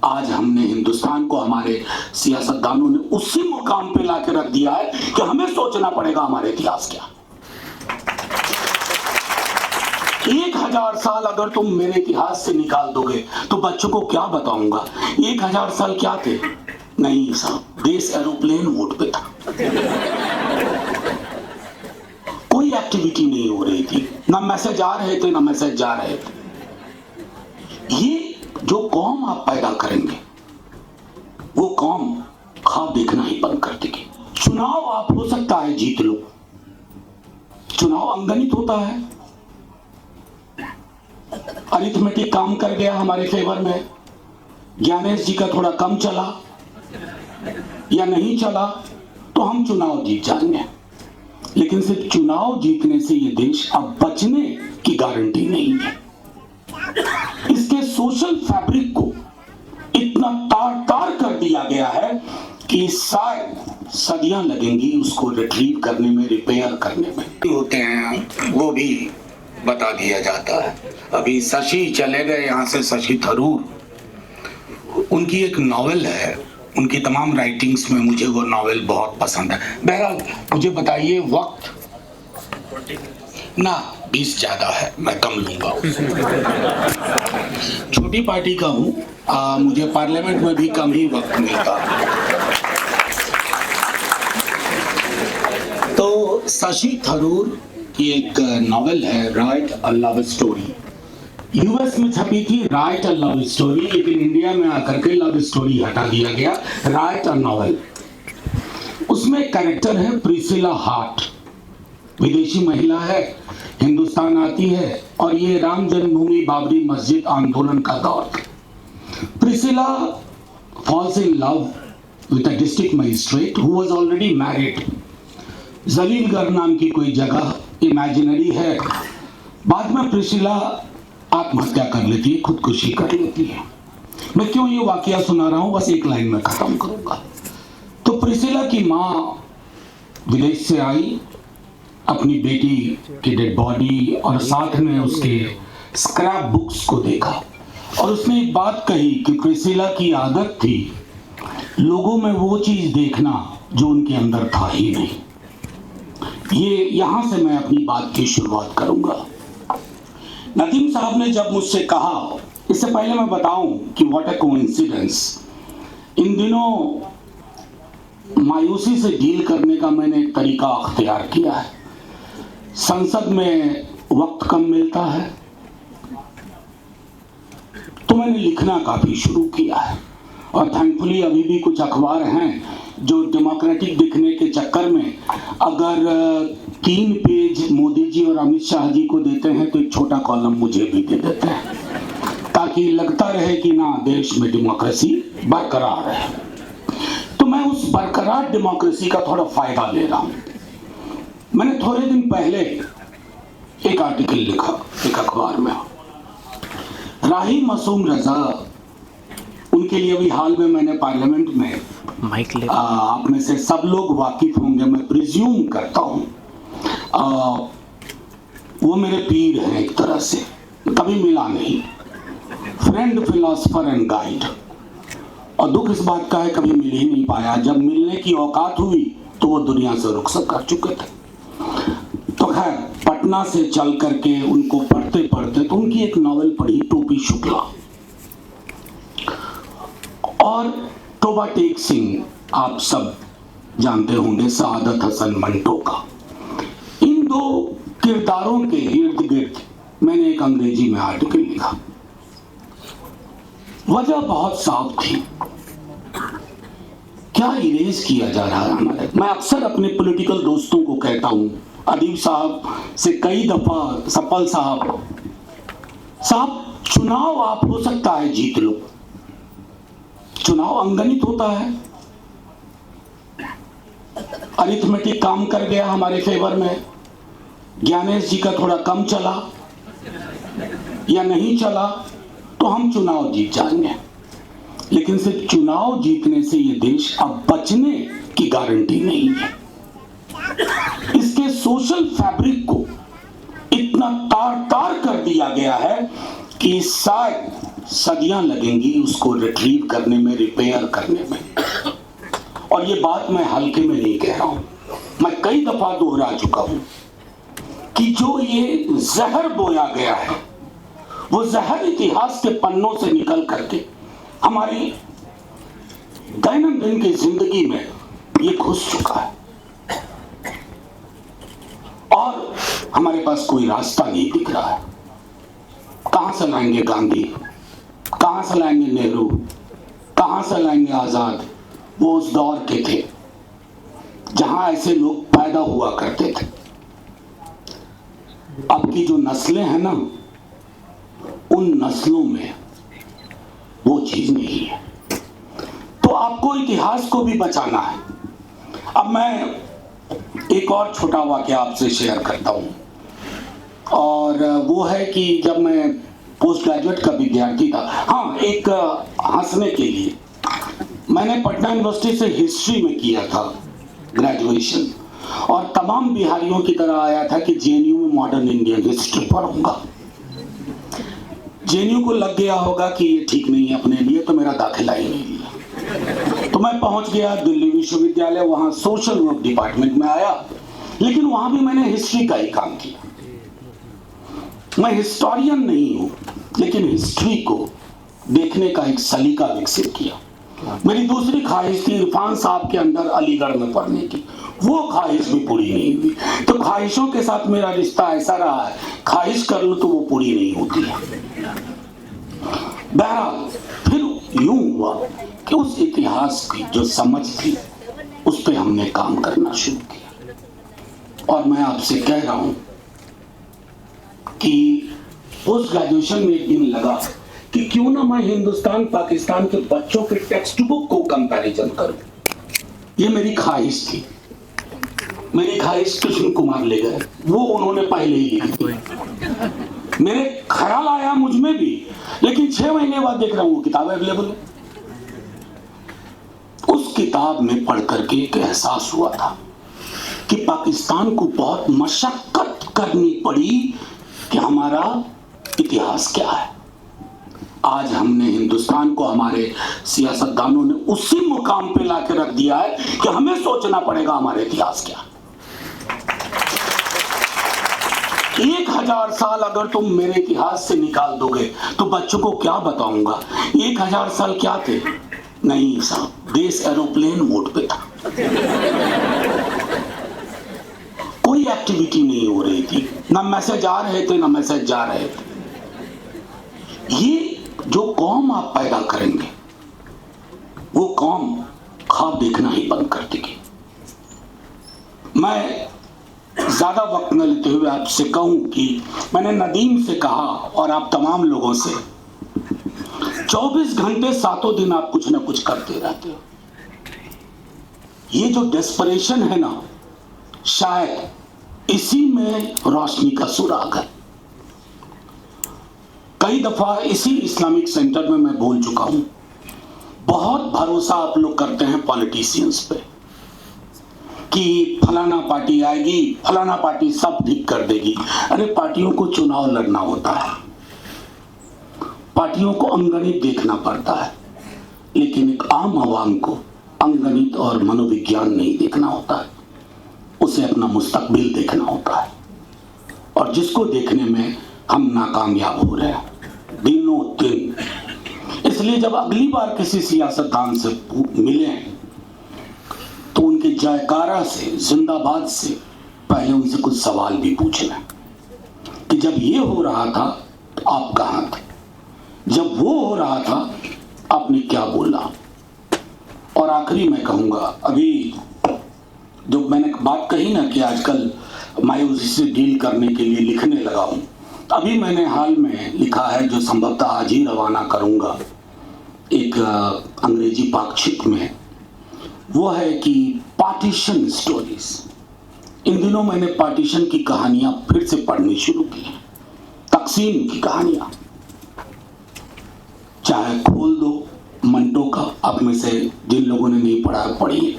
आज हमने हिंदुस्तान को हमारे सियासतदानों ने उसी मुकाम पे लाके रख दिया है कि हमें सोचना पड़ेगा हमारे इतिहास क्या। 1000 साल अगर तुम मेरे इतिहास से निकाल दोगे तो बच्चों को क्या बताऊंगा? 1000 साल क्या थे? नहीं साहब, देश एरोप्लेन मोड पे था, कोई एक्टिविटी नहीं हो रही थी, ना मैसेज आ रहे थे ना मैसेज जा रहे थे। ये जो कौम आप पैदा करेंगे वो कौम ख्वाब देखना ही बंद कर देगी। चुनाव आप हो सकता है जीत लो, चुनाव अनगणित होता है, अरिथमेटिक काम कर गया हमारे फेवर में, ज्ञानेश जी का थोड़ा कम चला या नहीं चला तो हम चुनाव जीत जाएंगे, लेकिन सिर्फ चुनाव जीतने से ये देश अब बचने की गारंटी नहीं है। इसके सोशल फैब्रिक को इतना तार तार कर दिया गया है कि शायद सदियां लगेंगी उसको रिट्रीव करने में, रिपेयर करने में। होते हैं वो भी बता दिया जाता है। अभी शशि चले गए यहाँ से, शशि थरूर, उनकी एक नॉवेल है, उनकी तमाम राइटिंग्स में मुझे वो नॉवेल बहुत पसंद है। बहरहाल मुझे बताइए, वक्त ना 20 ज्यादा है, मैं कम लूंगा। छोटी पार्टी का हूं, मुझे पार्लियामेंट में भी कम ही वक्त मिलता। तो शशि थरूर की एक नॉवेल है right a love story, US में छपी थी राइट अ लव स्टोरी, लेकिन इंडिया में आकर के लव स्टोरी हटा दिया गया, राइट अ नॉवेल। उसमें एक कैरेक्टर है प्रिसिला हार्ट, विदेशी महिला है, हिंदुस्तान आती है और ये राम जन्मभूमि बाबरी मस्जिद आंदोलन का दौर था। Priscilla falls in love with a district magistrate who was already married. Jalilgarh नाम की कोई जगह इमेजिनरी है। बाद में प्रिसिला आत्महत्या कर लेती है, खुदकुशी कर लेती है। मैं क्यों ये वाकया सुना रहा हूं, बस एक लाइन में खत्म करूंगा। तो प्रिसिला की माँ विदेश से आई, अपनी बेटी की डेड बॉडी और साथ में उसके स्क्रैप बुक्स को देखा और उसने एक बात कही कि प्रिसिला की आदत थी लोगों में वो चीज देखना जो उनके अंदर था ही नहीं। ये यहां से मैं अपनी बात की शुरुआत करूंगा। नदीम साहब ने जब मुझसे कहा, इससे पहले मैं बताऊं कि व्हाट अ कोइंसिडेंस, इन दिनों मायूसी से डील करने का मैंने एक तरीका अख्तियार किया है। संसद में वक्त कम मिलता है तो मैंने लिखना काफी शुरू किया है और थैंकफुली अभी भी कुछ अखबार हैं जो डेमोक्रेटिक दिखने के चक्कर में अगर 3 पेज मोदी जी और अमित शाह जी को देते हैं तो एक छोटा कॉलम मुझे भी दे देते हैं, ताकि लगता रहे कि ना देश में डेमोक्रेसी बरकरार है। तो मैं उस बरकरार डेमोक्रेसी का थोड़ा फायदा ले रहा हूं। मैंने थोड़े दिन पहले एक आर्टिकल लिखा एक अखबार में, राही मासूम रजा, उनके लिए भी हाल में मैंने पार्लियामेंट में आप में से सब लोग वाकिफ होंगे, मैं प्रिज्यूम करता हूं, वो मेरे पीर हैं एक तरह से, कभी मिला नहीं, फ्रेंड, फिलोसफर एंड गाइड। और दुख इस बात का है कभी मिल ही नहीं पाया। जब मिलने की औकात हुई तो वो दुनिया से रुखसत कर चुके थे। तो खैर, पटना से चल करके उनको पढ़ते पढ़ते तो उनकी एक नॉवेल पढ़ी, टोपी शुक्ला, और तोबा टेक सिंह आप सब जानते होंगे, सआदत हसन मंटो का। इन दो किरदारों के इर्द गिर्द मैंने एक अंग्रेजी में आर्टिकल लिखा। वजह बहुत साफ थी, क्या इरेज किया जा रहा है हमारे। मैं अक्सर अपने पॉलिटिकल दोस्तों को कहता हूं, अदीब साहब से कई दफा, सपल साहब, चुनाव आप हो सकता है जीत लो, चुनाव अनगणित होता है, अरिथमेटिक काम कर गया हमारे फेवर में, ज्ञानेश जी का थोड़ा कम चला या नहीं चला तो हम चुनाव जीत जाएंगे, लेकिन सिर्फ चुनाव जीतने से ये देश अब बचने की गारंटी नहीं है। इसके सोशल फैब्रिक को इतना तार तार कर दिया गया है कि शायद सदियां लगेंगी उसको रिट्रीव करने में, रिपेयर करने में। और ये बात मैं हल्के में नहीं कह रहा हूं, मैं कई दफा दोहरा चुका हूं कि जो ये जहर बोया गया है, वो जहर इतिहास के पन्नों से निकल करके हमारी दैनंदिन की जिंदगी में ये घुस चुका है और हमारे पास कोई रास्ता नहीं दिख रहा है। कहां से लाएंगे गांधी, कहां से लाएंगे नेहरू, कहां से लाएंगे आजाद? वो उस दौर के थे जहां ऐसे लोग पैदा हुआ करते थे। अब की जो नस्लें हैं ना, उन नस्लों में वो चीज नहीं है। तो आपको इतिहास को भी बचाना है। अब मैं एक और छोटा वाकया आपसे शेयर करता हूं, और वो है कि जब मैं पोस्ट ग्रेजुएट का विद्यार्थी था, हाँ, एक हंसने के लिए, मैंने पटना यूनिवर्सिटी से हिस्ट्री में किया था ग्रेजुएशन, और तमाम बिहारियों की तरह आया था कि जेएनयू में मॉडर्न इंडियन हिस्ट्री पढ़ूंगा। जेएनयू को लग गया होगा कि ये ठीक नहीं है अपने लिए, तो मेरा दाखिला ही नहीं लिया। तो मैं पहुंच गया दिल्ली विश्वविद्यालय, वहां सोशल वर्क डिपार्टमेंट में आया, लेकिन वहां भी मैंने हिस्ट्री का ही काम किया। मैं हिस्टोरियन नहीं हूं, लेकिन हिस्ट्री को देखने का एक सलीका विकसित किया। मेरी दूसरी ख्वाहिश थी इरफान साहब के अंदर अलीगढ़ में पढ़ने की, वो ख्वाहिश भी पूरी नहीं हुई। तो ख्वाहिशों के साथ मेरा रिश्ता ऐसा रहा है, ख्वाहिश कर लो तो वो पूरी नहीं होती है। बहरहाल फिर यूं हुआ कि उस इतिहास की जो समझ थी उस पर हमने काम करना शुरू किया। और मैं आपसे कह रहा हूं कि पोस्ट ग्रेजुएशन में एक दिन लगा कि क्यों ना मैं हिंदुस्तान पाकिस्तान के बच्चों के टेक्स्ट बुक को कंपैरिजन करूं। ये मेरी ख्वाहिश थी। मेरी ख्वाहिश कृष्ण कुमार ले गए, वो उन्होंने पहले ही लिखी थी। मेरे ख्याल आया मुझ में भी, लेकिन 6 महीने बाद देख रहा हूं वो किताब अवेलेबल है। उस किताब में पढ़ करके एक एहसास हुआ था कि पाकिस्तान को बहुत मशक्कत करनी पड़ी कि हमारा इतिहास क्या है। आज हमने हिंदुस्तान को, हमारे सियासतदानों ने उसी मुकाम पे लाके रख दिया है कि हमें सोचना पड़ेगा हमारे इतिहास क्या। 1000 साल अगर तुम मेरे इतिहास से निकाल दोगे तो बच्चों को क्या बताऊंगा? 1000 साल क्या थे? नहीं साहब, देश एरोप्लेन मोड पे था। कोई एक्टिविटी नहीं हो रही थी, ना मैसेज आ रहे थे ना मैसेज जा रहे थे। ये जो कौम आप पैदा करेंगे, वो कौम ख्वाब देखना ही बंद कर देगी। मैं ज्यादा वक्त न लेते हुए आपसे कहूं कि मैंने नदीम से कहा और आप तमाम लोगों से, 24 घंटे 7 दिन आप कुछ ना कुछ करते रहते हो। ये जो डेस्परेशन है ना, शायद इसी में रोशनी का सुराग है। कई दफा इसी इस्लामिक सेंटर में मैं बोल चुका हूं, बहुत भरोसा आप लोग करते हैं पॉलिटिशियंस पे कि फलाना पार्टी आएगी, फलाना पार्टी सब ठीक कर देगी। अरे पार्टियों को चुनाव लड़ना होता है, पार्टियों को अंगणित देखना पड़ता है, लेकिन एक आम आवाम को अंगणित और मनोविज्ञान नहीं देखना होता है, उसे अपना मुस्तकबिल देखना होता है। और जिसको देखने में हम नाकामयाब हो रहे हैं दिनों दिन। इसलिए जब अगली बार किसी सियासतदान से मिले तो उनके जयकारा से, जिंदाबाद से पहले उनसे कुछ सवाल भी पूछना कि जब ये हो रहा था तो आप कहां थे, जब वो हो रहा था आपने क्या बोला। और आखिरी मैं कहूंगा, अभी जो मैंने बात कही ना कि आजकल मायूसी से डील करने के लिए लिखने लगा हूं, अभी मैंने हाल में लिखा है जो संभवतः आज ही रवाना करूंगा एक अंग्रेजी पाक्षिक में, वो है कि पार्टीशन स्टोरीज। इन दिनों मैंने पार्टीशन की कहानियां फिर से पढ़नी शुरू की, तकसीम की कहानियां। चाहे खोल दो मंटो का, आप में से जिन लोगों ने नहीं पढ़ा पढ़िए।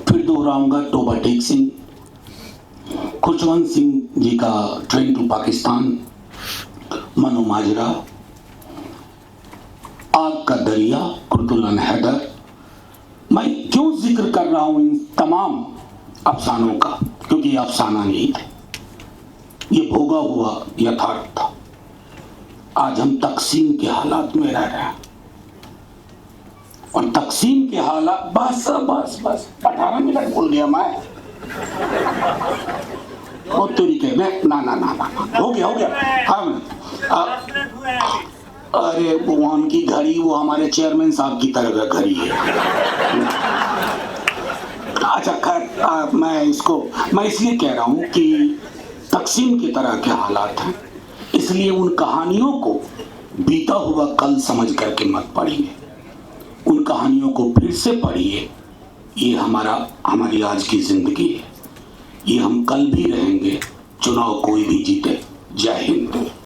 फिर दोहराऊंगा टोबा टेक सिंह, खुशवंत सिंह जी का ट्रेन टू पाकिस्तान, मनु माजरा, आग का दरिया, कुर्तुलन हैदर। मैं क्यों जिक्र कर रहा हूं इन तमाम अफसानों का? क्योंकि ये अफसाना नहीं थे, ये भोगा हुआ यथार्थ था। आज हम तकसीम के हालात में रह रहे हैं, और तकसीम के हालात, बस बस बस 18 मिनट भूल गया मैं। वो तरीके में ना ना ना ना, हो गया हाँ। अरे भगवान की घड़ी, वो हमारे चेयरमैन साहब की तरह का घड़ी है। अच्छा खैर, मैं इसलिए कह रहा हूं कि तकसीम की तरह के हालात हैं, इसलिए उन कहानियों को बीता हुआ कल समझ करके मत पढ़िए, उन कहानियों को फिर से पढ़िए। ये हमारी आज की जिंदगी है, ये हम कल भी रहेंगे, चुनाव कोई भी जीते। जय हिंद।